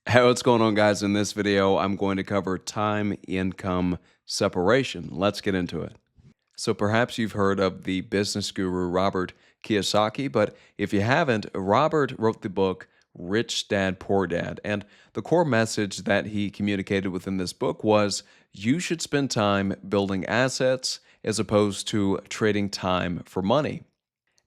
Hey, what's going on, guys? In this video, I'm going to cover time income separation. Let's get into it. So, perhaps you've heard of the business guru Robert Kiyosaki, but if you haven't, Robert wrote the book Rich Dad, Poor Dad. And the core message that he communicated within this book was you should spend time building assets as opposed to trading time for money.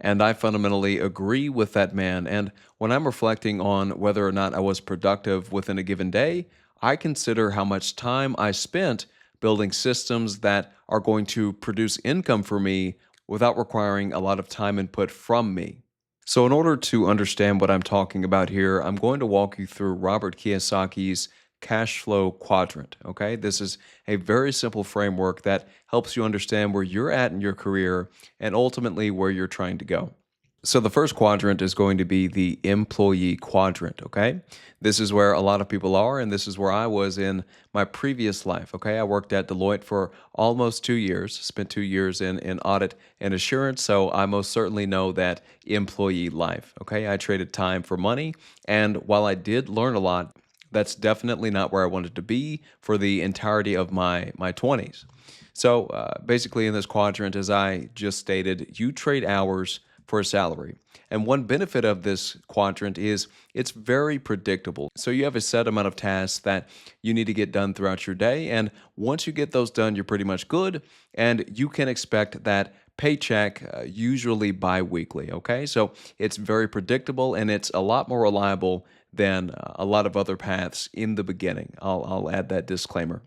And I fundamentally agree with that man. And when I'm reflecting on whether or not I was productive within a given day, I consider how much time I spent building systems that are going to produce income for me without requiring a lot of time input from me. So, in order to understand what I'm talking about here, I'm going to walk you through Robert Kiyosaki's cash flow quadrant. Okay. This is a very simple framework that helps you understand where you're at in your career and ultimately where you're trying to go. So, the first quadrant is going to be the employee quadrant. Okay. This is where a lot of people are, and this is where I was in my previous life. Okay. I worked at Deloitte for almost 2 years, spent 2 years in audit and assurance. So, I most certainly know that employee life. Okay. I traded time for money. And while I did learn a lot, that's definitely not where I wanted to be for the entirety of my 20s. So basically, in this quadrant, as I just stated, you trade hours for a salary. And one benefit of this quadrant is it's very predictable. So you have a set amount of tasks that you need to get done throughout your day. And once you get those done, you're pretty much good. And you can expect that paycheck usually bi-weekly. Okay. So it's very predictable and it's a lot more reliable than a lot of other paths in the beginning. I'll add that disclaimer.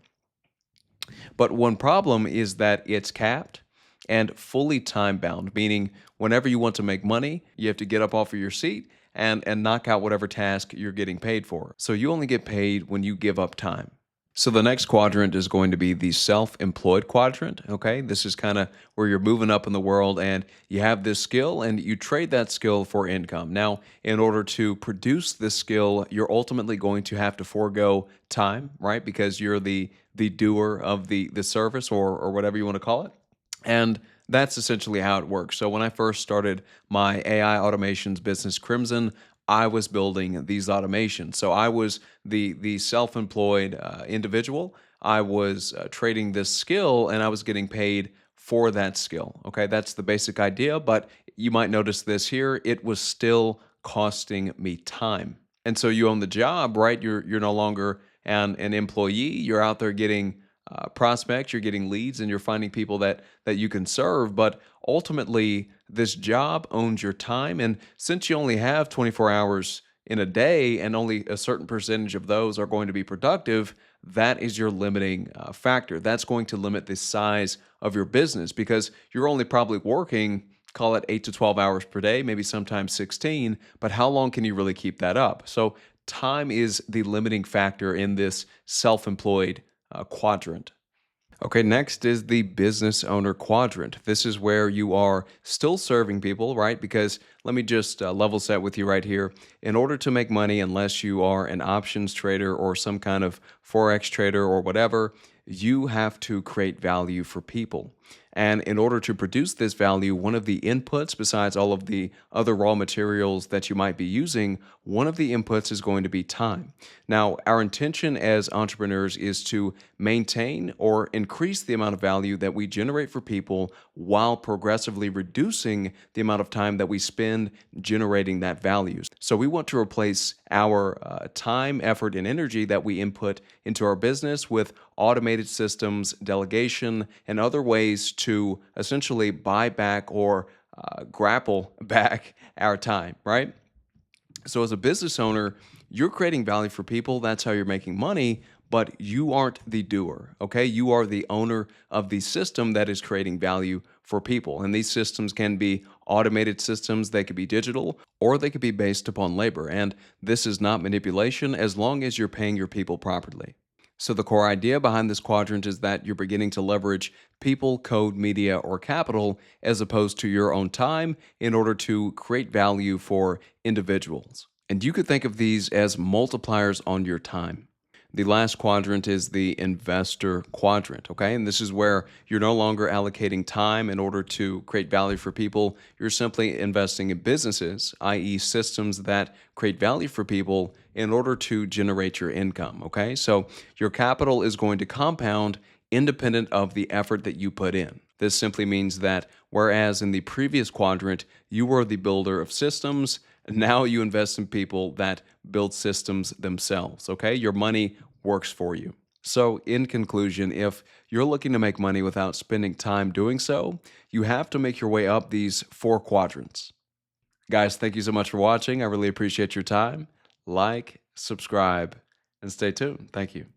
But one problem is that it's capped and fully time bound, meaning whenever you want to make money, you have to get up off of your seat and knock out whatever task you're getting paid for. So you only get paid when you give up time. So the next quadrant is going to be the self-employed quadrant. Okay, this is kind of where you're moving up in the world and you have this skill and you trade that skill for income. Now, in order to produce this skill, you're ultimately going to have to forego time, right? Because you're the doer of the service or whatever you want to call it. And that's essentially how it works. So when I first started my AI automations business, Crimson, I was building these automations. So I was the self-employed individual. I was trading this skill, and I was getting paid for that skill. Okay, that's the basic idea. But you might notice this here: it was still costing me time. And so you own the job, right? You're no longer an employee. You're out there getting prospects, you're getting leads, and you're finding people that you can serve. But ultimately, this job owns your time, and since you only have 24 hours in a day, and only a certain percentage of those are going to be productive, that is your limiting factor. That's going to limit the size of your business because you're only probably working, call it 8 to 12 hours per day, maybe sometimes 16. But how long can you really keep that up? So time is the limiting factor in this self-employed quadrant. Okay, next is the business owner quadrant. This is where you are still serving people, right? Because let me just level set with you right here. In order to make money, unless you are an options trader or some kind of Forex trader or whatever, you have to create value for people. And in order to produce this value, one of the inputs, besides all of the other raw materials that you might be using, one of the inputs is going to be time. Now, our intention as entrepreneurs is to maintain or increase the amount of value that we generate for people while progressively reducing the amount of time that we spend generating that value. So we want to replace our time, effort, and energy that we input into our business with automated systems, delegation, and other ways to essentially buy back or grapple back our time, right? So, as a business owner, you're creating value for people. That's how you're making money, but you aren't the doer. Okay. You are the owner of the system that is creating value for people. And these systems can be automated systems, they could be digital, or they could be based upon labor. And this is not manipulation as long as you're paying your people properly. So, the core idea behind this quadrant is that you're beginning to leverage people, code, media, or capital as opposed to your own time in order to create value for individuals. And you could think of these as multipliers on your time. The last quadrant is the investor quadrant, okay? And this is where you're no longer allocating time in order to create value for people. You're simply investing in businesses, i.e., systems that create value for people in order to generate your income, okay? So your capital is going to compound independent of the effort that you put in. This simply means that whereas in the previous quadrant, you were the builder of systems, now you invest in people that build systems themselves, okay? Your money works for you. So, in conclusion, if you're looking to make money without spending time doing so, you have to make your way up these four quadrants. Guys, thank you so much for watching. I really appreciate your time. Like, subscribe, and stay tuned. Thank you.